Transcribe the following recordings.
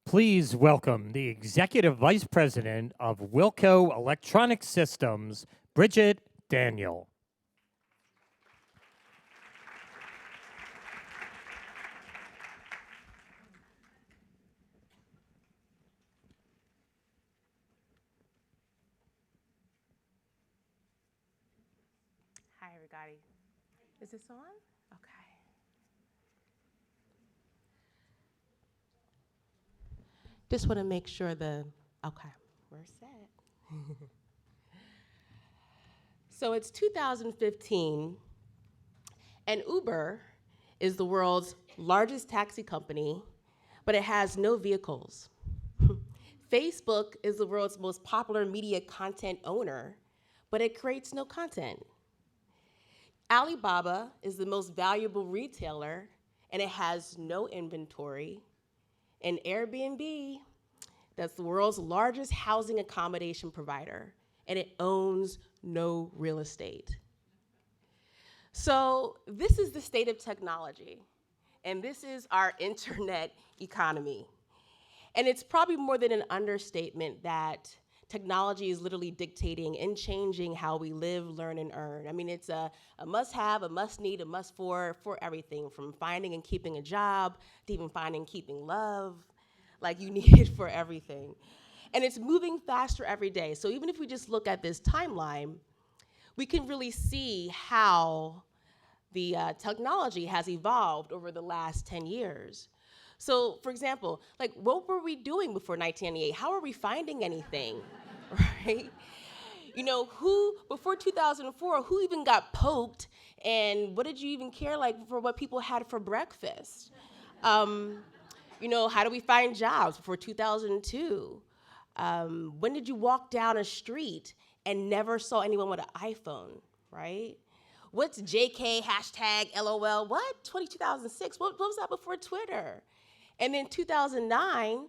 Please welcome the Executive Vice President of Wilco Electronic Systems, Bridget Daniel. Hi, everybody. Is this on? Okay. Just want to make sure okay, we're set. So it's 2015, and Uber is the world's largest taxi company, but it has no vehicles. Facebook is the world's most popular media content owner, but it creates no content. Alibaba is the most valuable retailer, and it has no inventory. And Airbnb, that's the world's largest housing accommodation provider, and it owns no real estate. So this is the state of technology, and this is our internet economy. And it's probably more than an understatement that technology is literally dictating and changing how we live, learn, and earn. I mean, it's a must-have, a must-need, a must-for everything, from finding and keeping a job to even finding and keeping love. Like, you need it for everything. And it's moving faster every day. So even if we just look at this timeline, we can really see how the technology has evolved over the last 10 years. So, for example, like, what were we doing before 1998? How are we finding anything, right? You know, before 2004, who even got poked, and what did you even care, like, for what people had for breakfast? You know, how do we find jobs before 2002? When did you walk down a street and never saw anyone with an iPhone, right? What's JK, hashtag LOL, what? 2006, what was that before Twitter? And then 2009,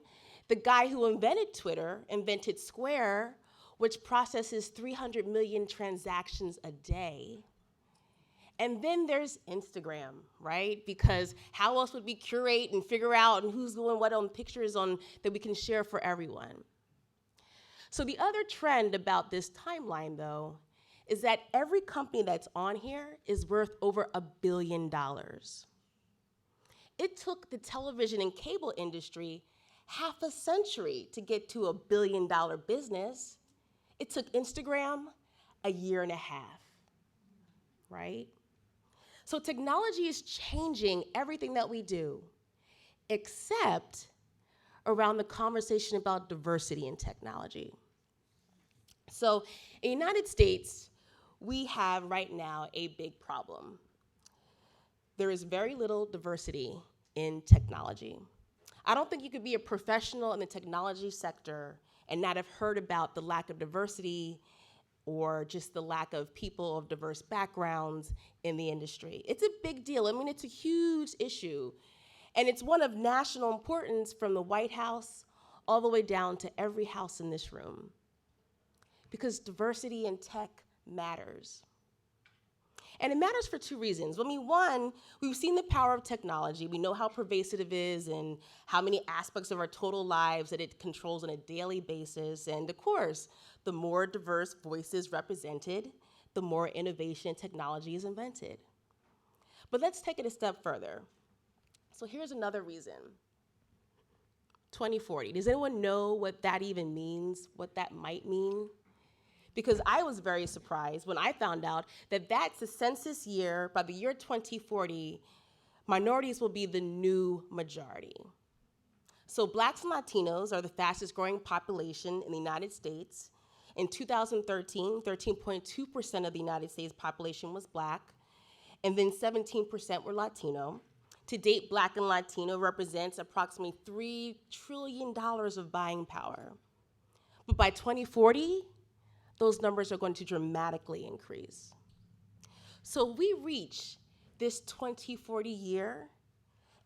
the guy who invented Twitter invented Square, which processes 300 million transactions a day. And then there's Instagram, right? Because how else would we curate and figure out and who's doing what on pictures that we can share for everyone? So the other trend about this timeline, though, is that every company that's on here is worth over $1 billion. It took the television and cable industry half a century to get to $1 billion business. It took Instagram a year and a half, right? So technology is changing everything that we do, except around the conversation about diversity in technology. So in the United States, we have right now a big problem. There is very little diversity in technology. I don't think you could be a professional in the technology sector and not have heard about the lack of diversity or just the lack of people of diverse backgrounds in the industry. It's a big deal. I mean, it's a huge issue. And it's one of national importance from the White House all the way down to every house in this room. Because diversity in tech matters. And it matters for two reasons. I mean, one, we've seen the power of technology. We know how pervasive it is and how many aspects of our total lives that it controls on a daily basis. And of course, the more diverse voices represented, the more innovation and technology is invented. But let's take it a step further. So here's another reason. 2040. Does anyone know what that even means, what that might mean? Because I was very surprised when I found out that that's the census year. By the year 2040, minorities will be the new majority. So Blacks and Latinos are the fastest growing population in the United States. In 2013, 13.2% of the United States population was Black, and then 17% were Latino. To date, Black and Latino represents approximately $3 trillion of buying power. But by 2040, those numbers are going to dramatically increase. So we reach this 2040 year,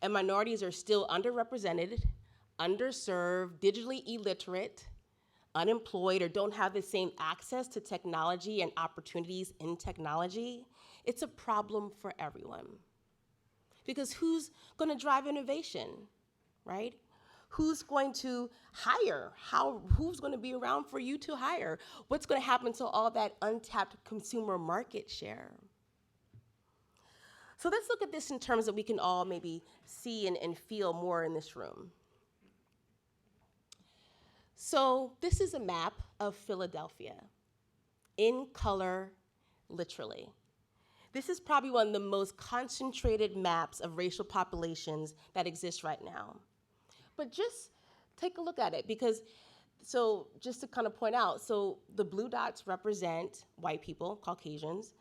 and minorities are still underrepresented, underserved, digitally illiterate, unemployed, or don't have the same access to technology and opportunities in technology. It's a problem for everyone. Because who's gonna drive innovation, right? Who's going to hire? Who's going to be around for you to hire? What's going to happen to all that untapped consumer market share? So let's look at this in terms that we can all maybe see and feel more in this room. So this is a map of Philadelphia in color, literally. This is probably one of the most concentrated maps of racial populations that exist right now. But just take a look at it because, so just to kind of point out, so the blue dots represent white people, Caucasians.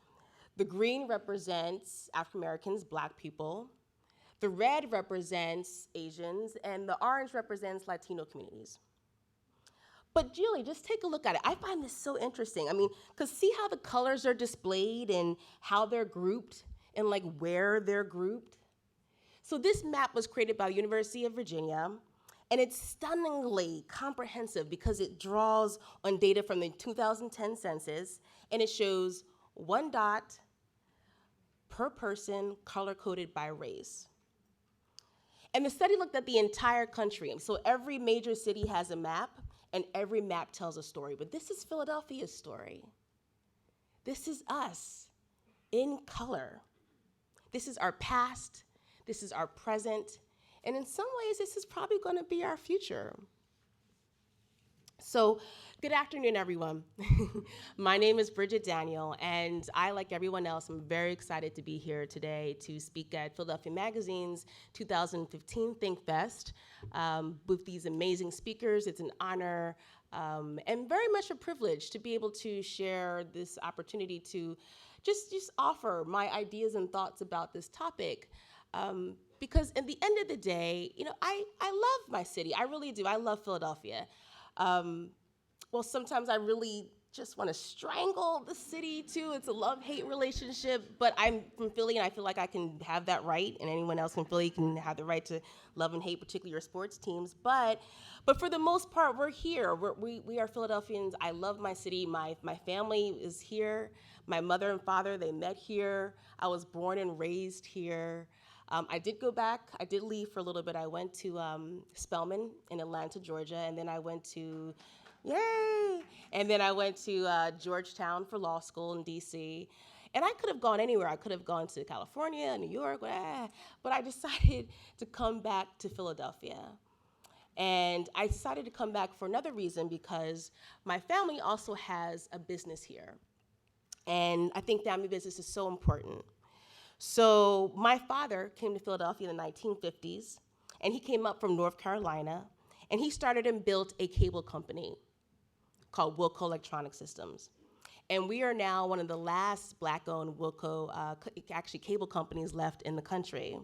The green represents African Americans, Black people. The red represents Asians, and the orange represents Latino communities. But Julie, just take a look at it. I find this so interesting. I mean, because see how the colors are displayed and how they're grouped and like where they're grouped? So this map was created by the University of Virginia, and it's stunningly comprehensive because it draws on data from the 2010 census, and it shows one dot per person color-coded by race. And the study looked at the entire country. So every major city has a map, and every map tells a story. But this is Philadelphia's story. This is us in color. This is our past. This is our present. And in some ways, this is probably going to be our future. So, good afternoon, everyone. My name is Bridget Daniel, and I, like everyone else, am very excited to be here today to speak at Philadelphia Magazine's 2015 ThinkFest with these amazing speakers. It's an honor and very much a privilege to be able to share this opportunity to just offer my ideas and thoughts about this topic. Because at the end of the day, you know, I love my city. I really do. I love Philadelphia. Well, sometimes I really just want to strangle the city too. It's a love-hate relationship, but I'm from Philly and I feel like I can have that right, and anyone else from Philly can have the right to love and hate, particularly your sports teams. But for the most part, we're here. We are Philadelphians. I love my city. My family is here. My mother and father, they met here. I was born and raised here. I did go back. I did leave for a little bit. I went to Spelman in Atlanta, Georgia, and then I went to, yay! And then I went to Georgetown for law school in DC. And I could have gone anywhere. I could have gone to California, New York, but I decided to come back to Philadelphia. And I decided to come back for another reason because my family also has a business here. And I think family business is so important. So my father came to Philadelphia in the 1950s, and he came up from North Carolina, and he started and built a cable company called Wilco Electronic Systems. And we are now one of the last Black-owned Wilco, actually cable companies left in the country.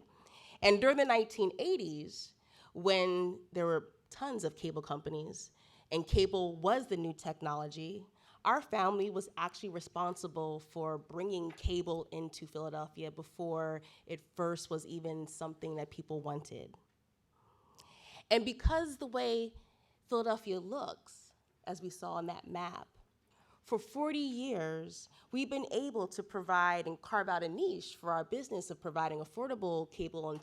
And during the 1980s, when there were tons of cable companies, and cable was the new technology, our family was actually responsible for bringing cable into Philadelphia before it first was even something that people wanted. And because the way Philadelphia looks, as we saw on that map, for 40 years, we've been able to provide and carve out a niche for our business of providing affordable cable and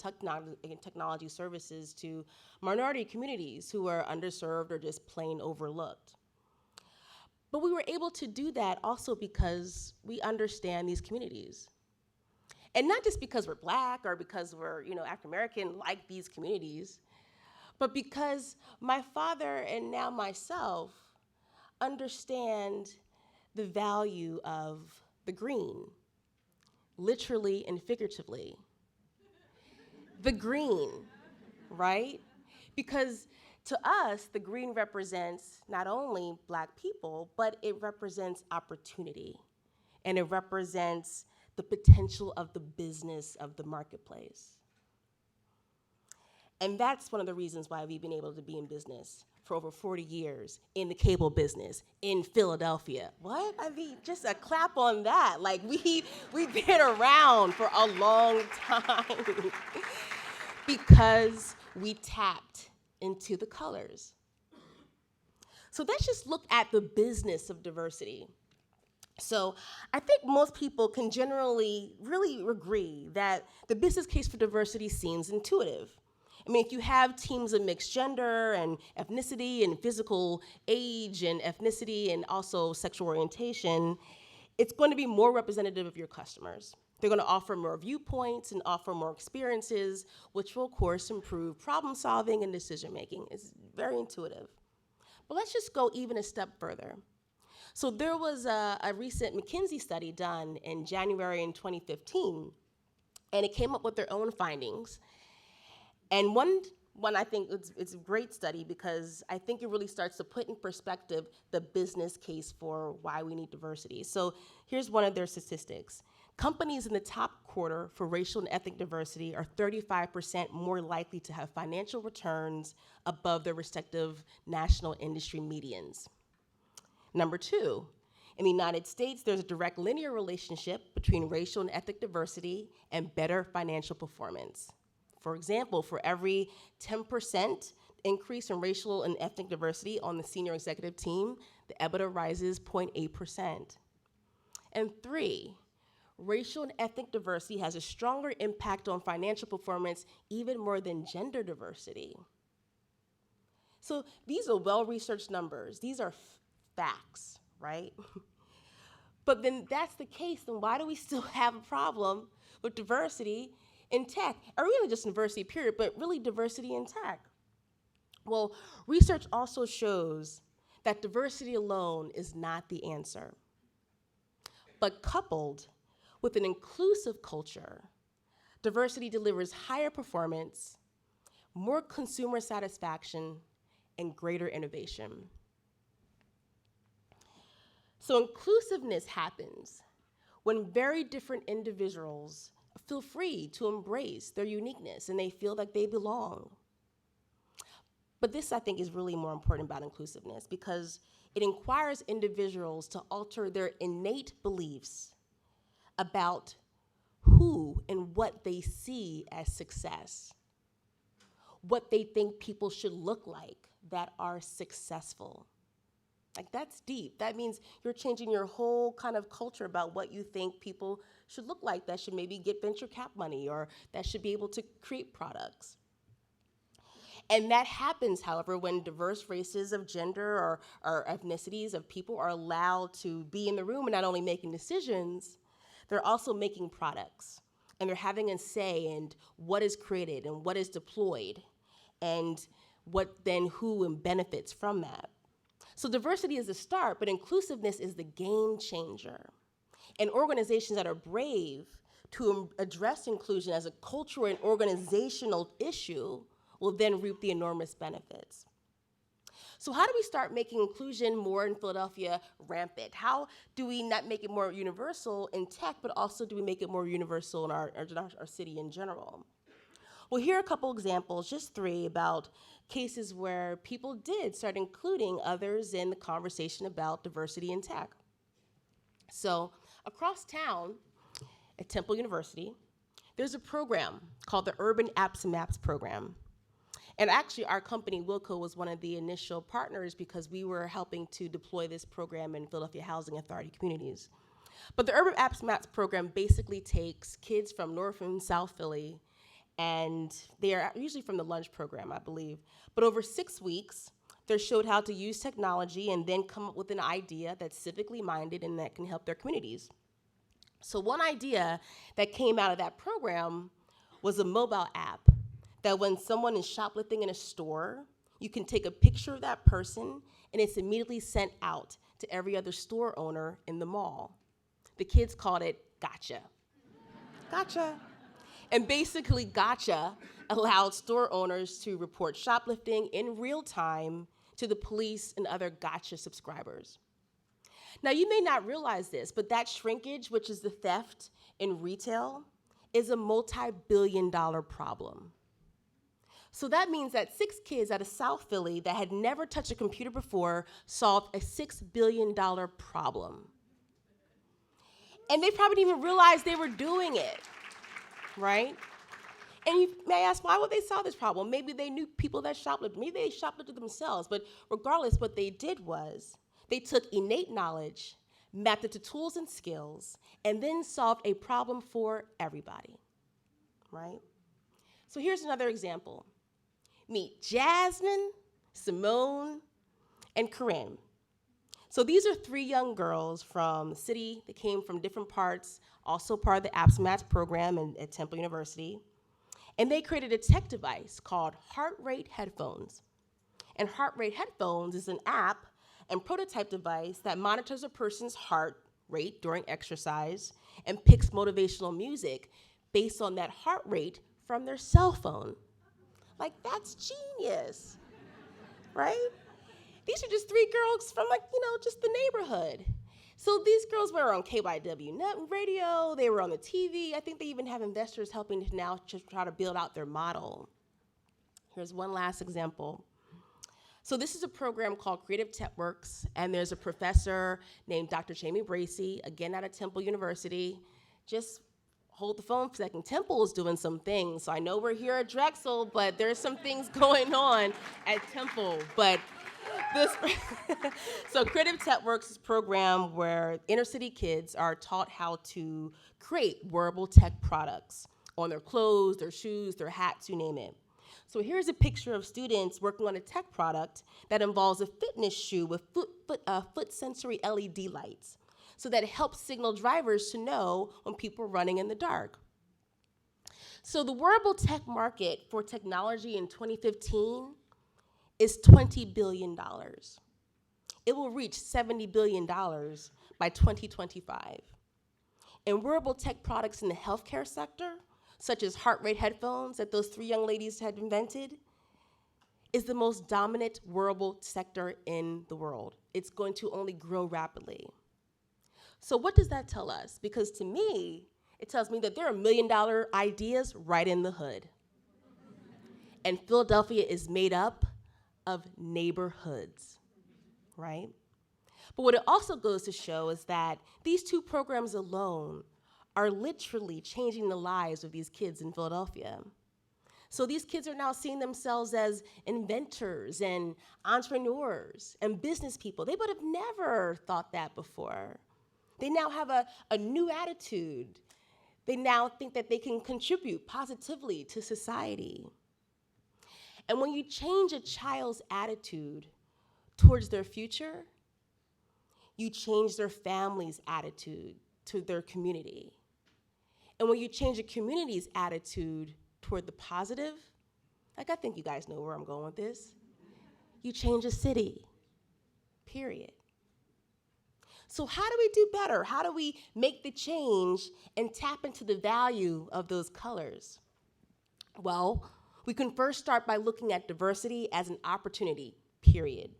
technology services to minority communities who are underserved or just plain overlooked. But we were able to do that also because we understand these communities. And not just because we're Black or because we're, African American like these communities, but because my father and now myself understand the value of the green, literally and figuratively. The green, right? Because to us, the green represents not only Black people, but it represents opportunity, and it represents the potential of the business of the marketplace. And that's one of the reasons why we've been able to be in business for over 40 years in the cable business in Philadelphia. What? I mean, just a clap on that. Like, we've been around for a long time because we tapped into the colors. So let's just look at the business of diversity. So I think most people can generally really agree that the business case for diversity seems intuitive. I mean, if you have teams of mixed gender and ethnicity and physical age and ethnicity and also sexual orientation, it's going to be more representative of your customers. They're going to offer more viewpoints and offer more experiences, which will, of course, improve problem solving and decision making. It's very intuitive. But let's just go even a step further. So there was a recent McKinsey study done in January in 2015, and it came up with their own findings. And one I think it's a great study because I think it really starts to put in perspective the business case for why we need diversity. So here's one of their statistics. Companies in the top quarter for racial and ethnic diversity are 35% more likely to have financial returns above their respective national industry medians. Number two, in the United States, there's a direct linear relationship between racial and ethnic diversity and better financial performance. For example, for every 10% increase in racial and ethnic diversity on the senior executive team, the EBITDA rises 0.8%. And three, racial and ethnic diversity has a stronger impact on financial performance even more than gender diversity. So these are well-researched numbers. These are facts, right? But then that's the case, then why do we still have a problem with diversity in tech? Or really just diversity, period, but really diversity in tech. Well, research also shows that diversity alone is not the answer. But coupled with an inclusive culture, diversity delivers higher performance, more consumer satisfaction, and greater innovation. So inclusiveness happens when very different individuals feel free to embrace their uniqueness and they feel like they belong. But this, I think, is really more important about inclusiveness because it requires individuals to alter their innate beliefs about who and what they see as success, what they think people should look like that are successful. Like, that's deep. That means you're changing your whole kind of culture about what you think people should look like that should maybe get venture cap money or that should be able to create products. And that happens, however, when diverse races of gender or ethnicities of people are allowed to be in the room and not only making decisions, they're also making products. And they're having a say in what is created and what is deployed and what then who benefits from that. So diversity is the start, but inclusiveness is the game changer. And organizations that are brave to address inclusion as a cultural and organizational issue will then reap the enormous benefits. So how do we start making inclusion more in Philadelphia rampant? How do we not make it more universal in tech, but also do we make it more universal in our city in general? Well, here are a couple examples, just three, about cases where people did start including others in the conversation about diversity in tech. So across town at Temple University, there's a program called the Urban Apps and Maps program. And actually, our company, Wilco, was one of the initial partners because we were helping to deploy this program in Philadelphia Housing Authority communities. But the Urban Apps and Maps program basically takes kids from North and South Philly, and they are usually from the lunch program, I believe. But over 6 weeks, they're showed how to use technology and then come up with an idea that's civically minded and that can help their communities. So one idea that came out of that program was a mobile app that when someone is shoplifting in a store, you can take a picture of that person and it's immediately sent out to every other store owner in the mall. The kids called it Gotcha. Gotcha. And basically, Gotcha allowed store owners to report shoplifting in real time to the police and other Gotcha subscribers. Now, you may not realize this, but that shrinkage, which is the theft in retail, is a multi-billion-dollar problem. So that means that 6 kids out of South Philly that had never touched a computer before solved a $6 billion problem. And they probably didn't even realize they were doing it, right? And you may ask, why would they solve this problem? Maybe they knew people that shoplifted. Maybe they shoplifted themselves. But regardless, what they did was they took innate knowledge, mapped it to tools and skills, and then solved a problem for everybody, right? So here's another example. Meet Jasmine, Simone, and Corinne. So these are 3 young girls from the city that came from different parts, also part of the APSMATS program at Temple University. And they created a tech device called heart rate headphones. And heart rate headphones is an app and prototype device that monitors a person's heart rate during exercise and picks motivational music based on that heart rate from their cell phone. Like, that's genius, right? These are just 3 girls from, just the neighborhood. So these girls were on KYW Net Radio, they were on the TV. I think they even have investors helping to now just try to build out their model. Here's one last example. So this is a program called Creative Networks, and there's a professor named Dr. Jamie Bracey, again out of Temple University. Just hold the phone for a second. Temple is doing some things. So I know we're here at Drexel, but there's some things going on at Temple. But so Creative Networks is a program where inner city kids are taught how to create wearable tech products on their clothes, their shoes, their hats, you name it. So here's a picture of students working on a tech product that involves a fitness shoe with foot sensory LED lights, so that it helps signal drivers to know when people are running in the dark. So the wearable tech market for technology in 2015 is $20 billion. It will reach $70 billion by 2025. And wearable tech products in the healthcare sector, such as heart rate headphones that those 3 young ladies had invented, is the most dominant wearable sector in the world. It's going to only grow rapidly. So what does that tell us? Because to me, it tells me that there are $1 million ideas right in the hood. And Philadelphia is made up of neighborhoods, right? But what it also goes to show is that these 2 programs alone are literally changing the lives of these kids in Philadelphia. So these kids are now seeing themselves as inventors and entrepreneurs and business people. They would have never thought that before. They now have a new attitude. They now think that they can contribute positively to society. And when you change a child's attitude towards their future, you change their family's attitude to their community. And when you change a community's attitude toward the positive, like I think you guys know where I'm going with this, you change a city, period. So how do we do better? How do we make the change and tap into the value of those colors? Well, we can first start by looking at diversity as an opportunity, period.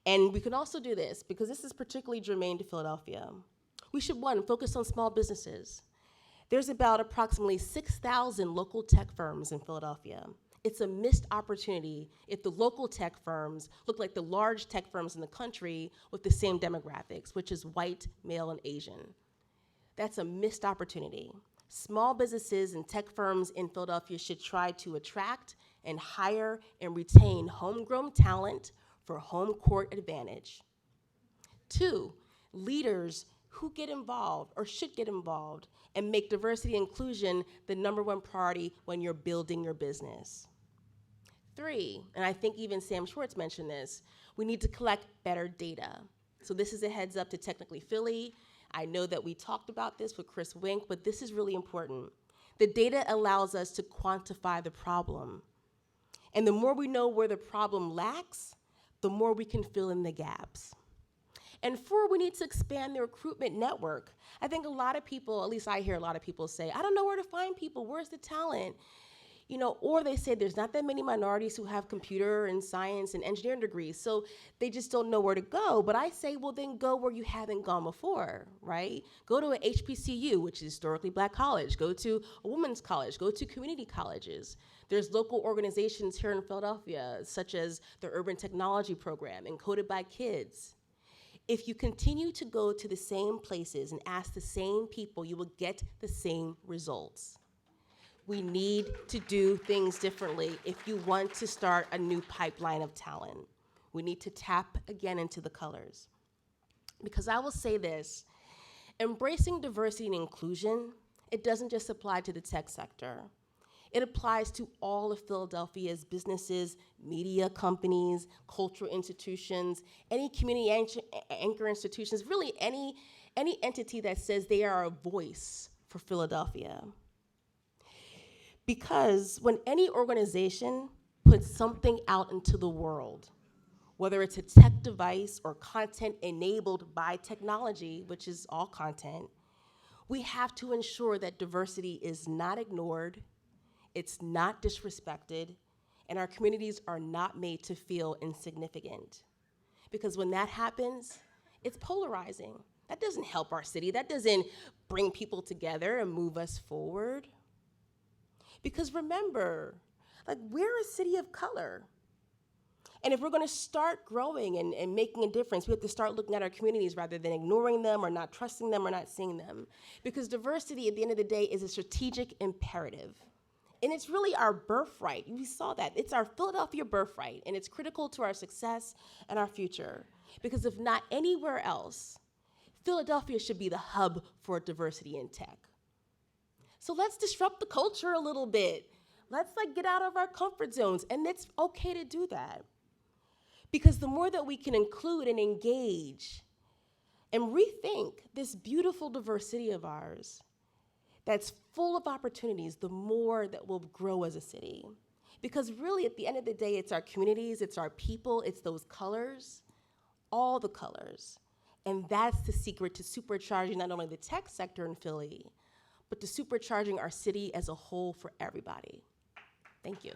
And we can also do this, because this is particularly germane to Philadelphia. We should, 1, focus on small businesses. There's about approximately 6,000 local tech firms in Philadelphia. It's a missed opportunity if the local tech firms look like the large tech firms in the country with the same demographics, which is white, male, and Asian. That's a missed opportunity. Small businesses and tech firms in Philadelphia should try to attract and hire and retain homegrown talent for home court advantage. 2, leaders who get involved or should get involved and make diversity and inclusion the #1 priority when you're building your business. 3, and I think even Sam Schwartz mentioned this, we need to collect better data. So this is a heads up to Technically Philly. I know that we talked about this with Chris Wink, but this is really important. The data allows us to quantify the problem. And the more we know where the problem lacks, the more we can fill in the gaps. And 4, we need to expand the recruitment network. I think a lot of people, at least I hear a lot of people say, I don't know where to find people, where's the talent? Or they say there's not that many minorities who have computer and science and engineering degrees, so they just don't know where to go. But I say, well, then go where you haven't gone before, right? Go to an HBCU, which is historically Black college. Go to a women's college. Go to community colleges. There's local organizations here in Philadelphia, such as the Urban Technology Program, Encoded by Kids. If you continue to go to the same places and ask the same people, you will get the same results. We need to do things differently if you want to start a new pipeline of talent. We need to tap again into the colors. Because I will say this, embracing diversity and inclusion, it doesn't just apply to the tech sector. It applies to all of Philadelphia's businesses, media companies, cultural institutions, any community anchor institutions, really any entity that says they are a voice for Philadelphia. Because when any organization puts something out into the world, whether it's a tech device or content enabled by technology, which is all content, we have to ensure that diversity is not ignored, it's not disrespected, and our communities are not made to feel insignificant. Because when that happens, it's polarizing. That doesn't help our city. That doesn't bring people together and move us forward. Because remember, like, we're a city of color. And if we're gonna start growing and making a difference, we have to start looking at our communities rather than ignoring them or not trusting them or not seeing them. Because diversity, at the end of the day, is a strategic imperative. And it's really our birthright. We saw that. It's our Philadelphia birthright, and it's critical to our success and our future. Because if not anywhere else, Philadelphia should be the hub for diversity in tech. So let's disrupt the culture a little bit. Let's get out of our comfort zones, and it's okay to do that. Because the more that we can include and engage and rethink this beautiful diversity of ours that's full of opportunities, the more that we'll grow as a city. Because really, at the end of the day, it's our communities, it's our people, it's those colors, all the colors. And that's the secret to supercharging not only the tech sector in Philly, but to supercharging our city as a whole for everybody. Thank you.